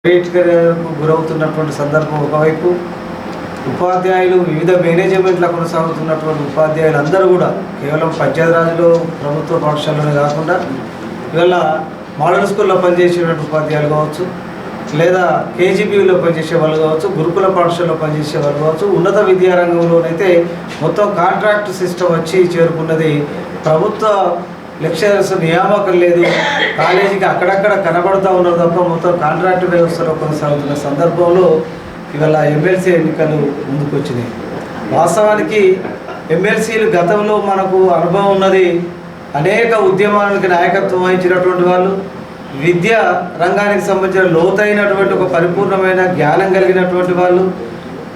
ప్రైవేట్కు గురవుతున్నటువంటి సందర్భం ఒకవైపు, ఉపాధ్యాయులు వివిధ మేనేజ్మెంట్లో కొనసాగుతున్నటువంటి ఉపాధ్యాయులు అందరూ కూడా కేవలం పంచాయతీరాజ్లో ప్రభుత్వ పాఠశాలలోనే కాకుండా ఇవాళ మోడల్ స్కూల్లో పనిచేసేటువంటి ఉపాధ్యాయులు కావచ్చు, లేదా కేజీబీలో పనిచేసే వాళ్ళు కావచ్చు, గురుకుల పాఠశాలలో పనిచేసే వాళ్ళు కావచ్చు, ఉన్నత విద్యారంగంలోనైతే మొత్తం కాంట్రాక్ట్ సిస్టమ్ వచ్చి చేరుకున్నది. ప్రభుత్వ లెక్చరర్స్ నియామకం లేదు, కాలేజీకి అక్కడక్కడ కనబడుతూ ఉన్నారు తప్ప మొత్తం కాంట్రాక్ట్ వ్యవస్థలో కొనసాగుతున్న సందర్భంలో ఇవాళ ఎమ్మెల్సీ ఎన్నికలు ముందుకు వచ్చినాయి. వాస్తవానికి ఎమ్మెల్సీలు గతంలో మనకు అనుభవం ఉన్నది. అనేక ఉద్యమాలకు నాయకత్వం వహించినటువంటి వాళ్ళు, విద్యా రంగానికి సంబంధించిన లోతైనటువంటి ఒక పరిపూర్ణమైన జ్ఞానం కలిగినటువంటి వాళ్ళు,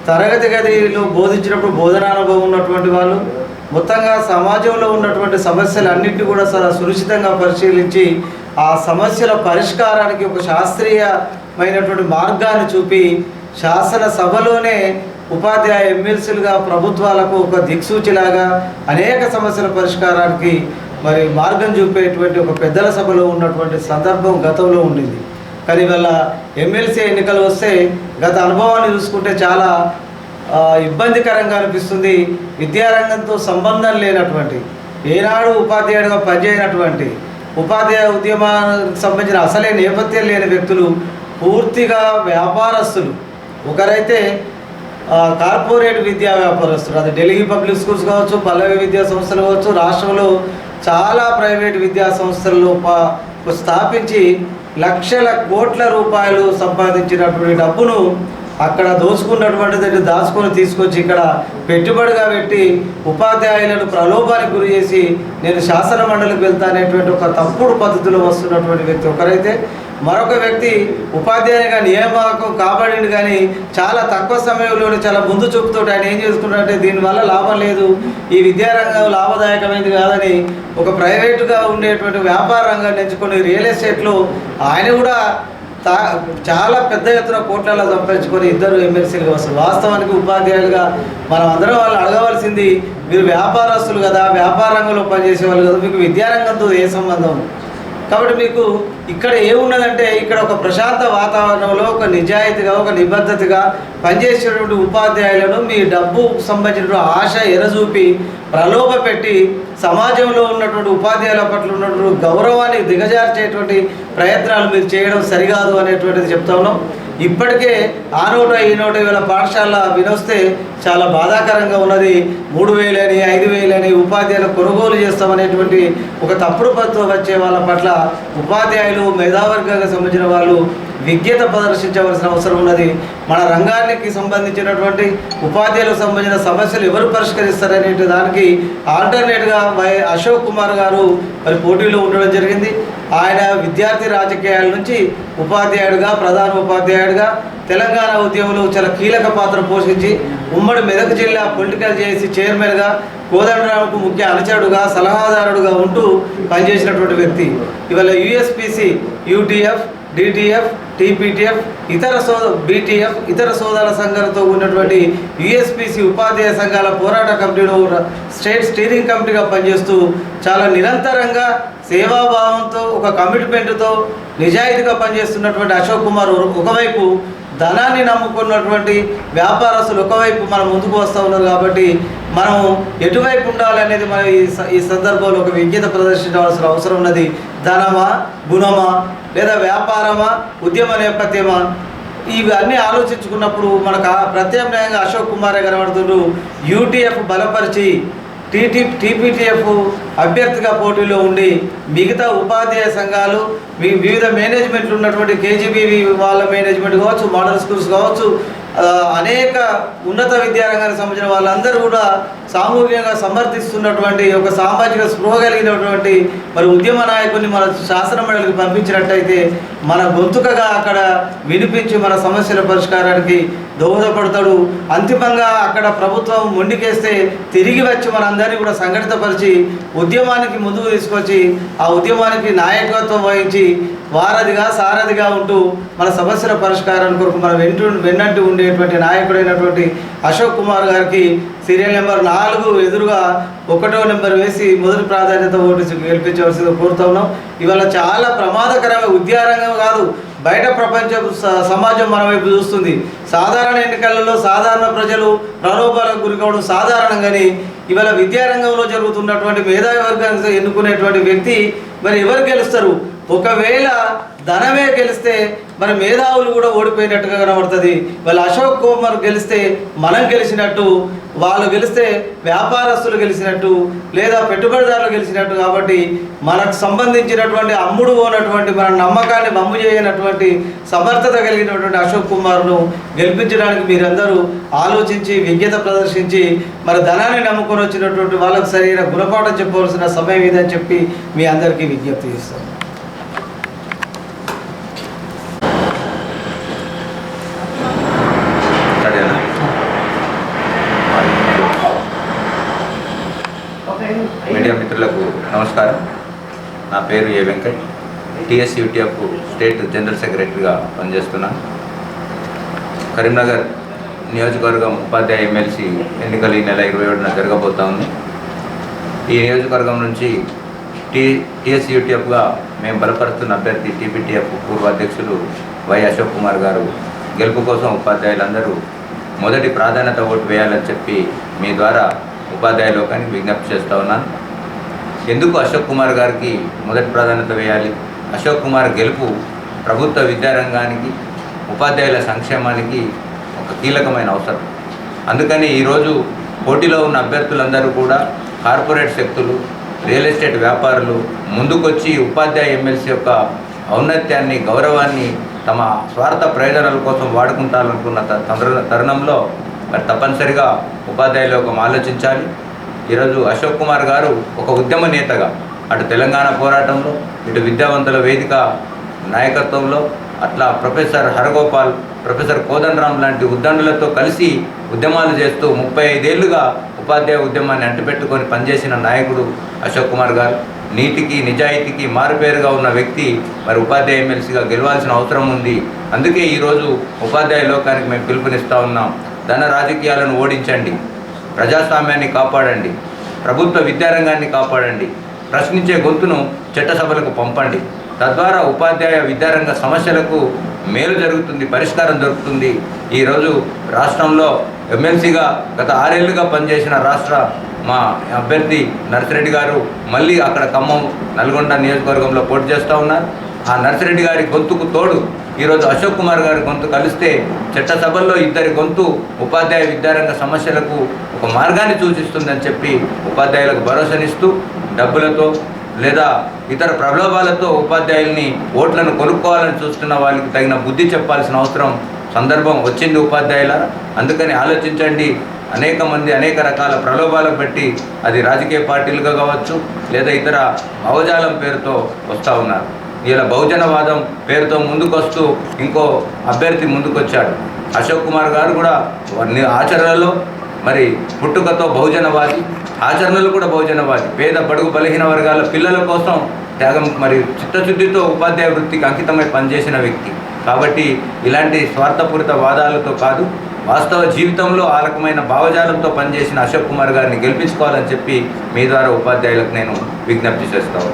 తరగతి గదిలో బోధించినప్పుడు బోధనానుభవం ఉన్నటువంటి వాళ్ళు, మొత్తంగా సమాజంలో ఉన్నటువంటి సమస్యలన్నింటినీ కూడా సునిశ్చితంగా పరిశీలించి ఆ సమస్యల పరిష్కారానికి ఒక శాస్త్రీయమైనటువంటి మార్గాన్ని చూపి శాసనసభలోనే ఉపాధ్యాయ ఎమ్మెల్సీలుగా ప్రభుత్వాలకు ఒక దిక్సూచిలాగా అనేక సమస్యల పరిష్కారానికి మార్గం చూపేటువంటి ఒక పెద్దల సభలో ఉన్నటువంటి సందర్భం గతంలో ఉండింది. కానీ ఇవాళ ఎమ్మెల్సీ ఎన్నికలు వస్తే గత అనుభవాన్ని చూసుకుంటే చాలా ఇబ్బందికరంగా అనిపిస్తుంది. విద్యారంగంతో సంబంధం లేనటువంటి, ఏనాడు ఉపాధ్యాయుడిగా పనిచేయనటువంటి, ఉపాధ్యాయ ఉద్యమానికి సంబంధించిన అసలే నేపథ్యం లేని వ్యక్తులు పూర్తిగా వ్యాపారస్తులు. ఒకరైతే కార్పొరేట్ విద్యా వ్యాపారస్తులు, అది ఢిల్లీ పబ్లిక్ స్కూల్స్ కావచ్చు, పల్లవి విద్యా సంస్థలు కావచ్చు, రాష్ట్రంలో చాలా ప్రైవేట్ విద్యా సంస్థల్లో స్థాపించి లక్షల కోట్ల రూపాయలు సంపాదించినటువంటి డబ్బును అక్కడ దోచుకున్నటువంటిది దాచుకొని తీసుకొచ్చి ఇక్కడ పెట్టుబడిగా పెట్టి ఉపాధ్యాయులను ప్రలోభానికి గురి చేసి నేను శాసన మండలికి వెళ్తానేటువంటి ఒక తప్పుడు పద్ధతిలో వస్తున్నటువంటి వ్యక్తి ఒకరైతే, మరొక వ్యక్తి ఉపాధ్యాయునిగా నియామకం కాబడింది కానీ చాలా తక్కువ సమయంలోనే చాలా ముందు చూపుతో ఆయన ఏం చేసుకున్నారంటే దీనివల్ల లాభం లేదు, ఈ విద్యారంగం లాభదాయకమైనది కాదని ఒక ప్రైవేటుగా ఉండేటువంటి వ్యాపార రంగాన్ని ఎంచుకొని రియల్ ఎస్టేట్లో ఆయన కూడా చాలా పెద్ద ఎత్తున కోట్లలో సంపాదించుకొని ఇద్దరు ఎమ్మెల్సీలుగా వస్తారు. వాస్తవానికి ఉపాధ్యాయులుగా మనం అందరం వాళ్ళు అడగవలసింది, మీరు వ్యాపారస్తులు కదా, వ్యాపార రంగంలో పనిచేసే వాళ్ళు కదా, మీకు విద్యారంగంతో ఏ సంబంధం? కాబట్టి మీకు ఇక్కడ ఏమున్నదంటే ఇక్కడ ఒక ప్రశాంత వాతావరణంలో ఒక నిజాయితీగా ఒక నిబద్ధతగా పనిచేసేటువంటి ఉపాధ్యాయులను మీ డబ్బు సంబంధించిన ఆశ ఎరచూపి ప్రలోభ పెట్టి సమాజంలో ఉన్నటువంటి ఉపాధ్యాయుల పట్ల ఉన్నటువంటి గౌరవాన్ని దిగజార్చేటువంటి ప్రయత్నాలు మీరు చేయడం సరికాదు అనేటువంటిది చెప్తా ఉన్నాం. ఇప్పటికే ఆ నోట ఈ నోట ఇవాళ పాఠశాల వినొస్తే చాలా బాధాకరంగా ఉన్నది. 3,000 అని 5,000 అని ఉపాధ్యాయులు కొనుగోలు చేస్తామనేటువంటి ఒక తప్పుడు పద్ధతితో వచ్చే వాళ్ళ పట్ల ఉపాధ్యాయులు మేధావర్గానికి సంబంధించిన వాళ్ళు విజ్ఞత ప్రదర్శించవలసిన అవసరం ఉన్నది. మన రంగానికి సంబంధించినటువంటి ఉపాధ్యాయులకు సంబంధించిన సమస్యలు ఎవరు పరిష్కరిస్తారనే దానికి ఆల్టర్నేట్గా అశోక్ కుమార్ గారు పోటీలో ఉండడం జరిగింది. ఆయన విద్యార్థి రాజకీయాల నుంచి ఉపాధ్యాయుడిగా, ప్రధాన ఉపాధ్యాయుడిగా తెలంగాణ ఉద్యమంలో చాలా కీలక పాత్ర పోషించి ఉమ్మడి మెదక్ జిల్లా పొలిటికల్ జేఏసీ చైర్మన్గా, కోదండరాంకు ముఖ్య అనుచరుడుగా, సలహాదారుడుగా ఉంటూ పనిచేసినటువంటి వ్యక్తి. ఇవాళ USB-C, UTF, DTF, TPTF, BTF ఇతర సోదర సంఘాలతో ఉన్నటువంటి యూఎస్పీసీ ఉపాధ్యాయ సంఘాల పోరాట కమిటీలో స్టేట్ స్టీరింగ్ కమిటీగా పనిచేస్తూ చాలా నిరంతరంగా సేవాభావంతో ఒక కమిట్మెంట్తో నిజాయితీగా పనిచేస్తున్నటువంటి అశోక్ కుమార్ ఒకవైపు, ధనాన్ని నమ్ముకున్నటువంటి వ్యాపారస్తులు ఒకవైపు మనం ముందుకు వస్తూ ఉన్నారు. కాబట్టి మనం ఎటువైపు ఉండాలనేది మనం ఈ సందర్భంలో ఒక విజ్ఞత ప్రదర్శించవలసిన అవసరం ఉన్నది. ధనమా, గుణమా, లేదా వ్యాపారమా, ఉద్యమ నేపథ్యమా, ఇవన్నీ ఆలోచించుకున్నప్పుడు మనకు ప్రత్యామ్నాయంగా అశోక్ కుమారే కనబడుతుండ్రు. యూటీఎఫ్ బలపరిచి టీపీటీఎఫ్ అభ్యర్థిగా పోటీలో ఉండి మిగతా ఉపాధ్యాయ సంఘాలు, వివిధ మేనేజ్మెంట్లు ఉన్నటువంటి కేజీబీవి వాళ్ళ మేనేజ్మెంట్ కావచ్చు, మోడల్ స్కూల్స్ కావచ్చు, అనేక ఉన్నత విద్యారంగానికి సంబంధించిన వాళ్ళందరూ కూడా సామూహికంగా సమర్థిస్తున్నటువంటి ఒక సామాజిక స్పృహ కలిగినటువంటి ఉద్యమ నాయకుడిని మన శాసన మండలికి పంపించినట్టయితే మన గొంతుకగా అక్కడ వినిపించి మన సమస్యల పరిష్కారానికి దోహదపడతాడు. అంతిమంగా అక్కడ ప్రభుత్వం మొండికేస్తే తిరిగి వచ్చి మనందరినీ కూడా సంఘటితపరిచి ఉద్యమానికి ముందుకు తీసుకొచ్చి ఆ ఉద్యమానికి నాయకత్వం వహించి వారధిగా సారథిగా ఉంటూ మన సమస్యల పరిష్కారం కొరకు మనం వెన్నంటి ఉండేటువంటి నాయకుడైనటువంటి అశోక్ కుమార్ గారికి సీరియల్ నెంబర్ 4 ఎదురుగా 1వ నెంబర్ వేసి మొదటి ప్రాధాన్యత ఓటు గెలిపించవలసింది కోరుతా ఉన్నాం. ఇవాళ చాలా ప్రమాదకరమైన విద్యారంగం కాదు, బయట ప్రపంచం సమాజం మన వైపు చూస్తుంది. సాధారణ ఎన్నికలలో సాధారణ ప్రజలు ప్రలోభాలకు గురి కావడం సాధారణం. కానీ ఇవాళ విద్యారంగంలో జరుగుతున్నటువంటి మేధావి వర్గాన్ని ఎన్నుకునేటువంటి వ్యక్తి మరి ఎవరు గెలుస్తారు? ఒకవేళ ధనమే గెలిస్తే మరి మేధావులు కూడా ఓడిపోయినట్టుగా కనబడుతుంది. వాళ్ళ అశోక్ కుమార్ గెలిస్తే మనం గెలిచినట్టు, వాళ్ళు గెలిస్తే వ్యాపారస్తులు గెలిచినట్టు, లేదా పెట్టుబడిదారులు గెలిచినట్టు. కాబట్టి మనకు సంబంధించినటువంటి అమ్ముడు పోనటువంటి మన నమ్మకాన్ని బమ్ము చేయనటువంటి సమర్థత కలిగినటువంటి అశోక్ కుమార్ను గెలిపించడానికి మీరందరూ ఆలోచించి విజ్ఞత ప్రదర్శించి మరి ధనాన్ని నమ్ముకొని వచ్చినటువంటి వాళ్ళకు సరైన గుణపాఠం చెప్పవలసిన సమయం ఇదని చెప్పి మీ అందరికీ విజ్ఞప్తి చేస్తాను. మీడియా మిత్రులకు నమస్కారం. నా పేరు ఏ వెంకట్, టీఎస్యూటీఎఫ్ స్టేట్ జనరల్ సెక్రటరీగా పనిచేస్తున్నాను. కరీంనగర్ నియోజకవర్గం ఉపాధ్యాయ ఎమ్మెల్సీ ఎన్నికలు ఈ నెల 27న జరగబోతా ఉంది. ఈ నియోజకవర్గం నుంచి టీఎస్యూటీఎఫ్గా మేము బలపరుస్తున్న అభ్యర్థి టీపీటీఎఫ్ పూర్వ అధ్యక్షులు వై అశోక్ కుమార్ గారు గెలుపు కోసం ఉపాధ్యాయులందరూ మొదటి ప్రాధాన్యత ఓటు వేయాలని చెప్పి మీ ద్వారా ఉపాధ్యాయ లోకానికి విజ్ఞప్తి చేస్తూ ఉన్నాను. ఎందుకు అశోక్ కుమార్ గారికి మొదటి ప్రాధాన్యత వేయాలి? అశోక్ కుమార్ గెలుపు ప్రభుత్వ విద్యారంగానికి, ఉపాధ్యాయుల సంక్షేమానికి ఒక కీలకమైన అవసరం. అందుకని ఈరోజు పోటీలో ఉన్న అభ్యర్థులందరూ కూడా కార్పొరేట్ శక్తులు, రియల్ ఎస్టేట్ వ్యాపారులు ముందుకొచ్చి ఉపాధ్యాయ ఎమ్మెల్సీ యొక్క ఔన్నత్యాన్ని, గౌరవాన్ని తమ స్వార్థ ప్రయోజనాల కోసం వాడుకుంటారనుకున్న తరుణంలో మరి తప్పనిసరిగా ఉపాధ్యాయ లోకం ఆలోచించాలి. ఈరోజు అశోక్ కుమార్ గారు ఒక ఉద్యమ నేతగా అటు తెలంగాణ పోరాటంలో, ఇటు విద్యావంతుల వేదిక నాయకత్వంలో, అట్లా ప్రొఫెసర్ హరగోపాల్, ప్రొఫెసర్ కోదండరాం లాంటి ఉద్దండులతో కలిసి ఉద్యమాలు చేస్తూ 35 ఏళ్లుగా ఉపాధ్యాయ ఉద్యమాన్ని అంటిపెట్టుకొని పనిచేసిన నాయకుడు అశోక్ కుమార్ గారు. నీతికి, నిజాయితీకి మారుపేరుగా ఉన్న వ్యక్తి మరి ఉపాధ్యాయ ఎమ్మెల్సీగా గెలవాల్సిన అవసరం ఉంది. అందుకే ఈరోజు ఉపాధ్యాయ లోకానికి మేము పిలుపునిస్తూ ఉన్నాం. ధన రాజకీయాలను ఓడించండి, ప్రజాస్వామ్యాన్ని కాపాడండి, ప్రభుత్వ విద్యారంగాన్ని కాపాడండి, ప్రశ్నించే గొంతును చట్టసభలకు పంపండి. తద్వారా ఉపాధ్యాయ విద్యారంగ సమస్యలకు మేలు జరుగుతుంది, పరిష్కారం దొరుకుతుంది. ఈరోజు రాష్ట్రంలో ఎమ్మెల్సీగా గత 6 ఏళ్లుగా పనిచేసిన మా అభ్యర్థి నర్సిరెడ్డి గారు మళ్ళీ అక్కడ ఖమ్మం, నల్గొండ నియోజకవర్గంలో పోటీ చేస్తూ ఉన్నారు. ఆ నర్సిరెడ్డి గారి గొంతుకు తోడు ఈరోజు అశోక్ కుమార్ గారి గొంతు కలిస్తే చట్టసభల్లో ఇద్దరి గొంతు ఉపాధ్యాయ విద్యారంగ సమస్యలకు ఒక మార్గాన్ని సూచిస్తుందని చెప్పి ఉపాధ్యాయులకు భరోసానిస్తూ డబ్బులతో లేదా ఇతర ప్రలోభాలతో ఉపాధ్యాయుల్ని ఓట్లను కొనుక్కోవాలని చూస్తున్న వాళ్ళకి తగిన బుద్ధి చెప్పాల్సిన సందర్భం వచ్చింది ఉపాధ్యాయుల. అందుకని ఆలోచించండి. అనేక మంది అనేక రకాల ప్రలోభాలకు పెట్టి అది రాజకీయ పార్టీలుగా కావచ్చు లేదా ఇతర భావజాలం పేరుతో వస్తూ ఉన్నారు. ఇలా బహుజనవాదం పేరుతో ముందుకొస్తూ ఇంకో అభ్యర్థి ముందుకొచ్చాడు. అశోక్ కుమార్ గారు కూడా ఆచరణలో మరి పుట్టుకతో బహుజనవాది, ఆచరణలు కూడా బహుజనవాది, పేద బడుగు బలహీన వర్గాల పిల్లల కోసం త్యాగం మరి చిత్తశుద్ధితో ఉపాధ్యాయ వృత్తికి అంకితమై పనిచేసిన వ్యక్తి. కాబట్టి ఇలాంటి స్వార్థపూరిత వాదాలతో కాదు, వాస్తవ జీవితంలో ఆ రకమైన భావజాలంతో పనిచేసిన అశోక్ కుమార్ గారిని గెలిపించుకోవాలని చెప్పి మీ ద్వారా ఉపాధ్యాయులకు నేను విజ్ఞప్తి చేస్తాను.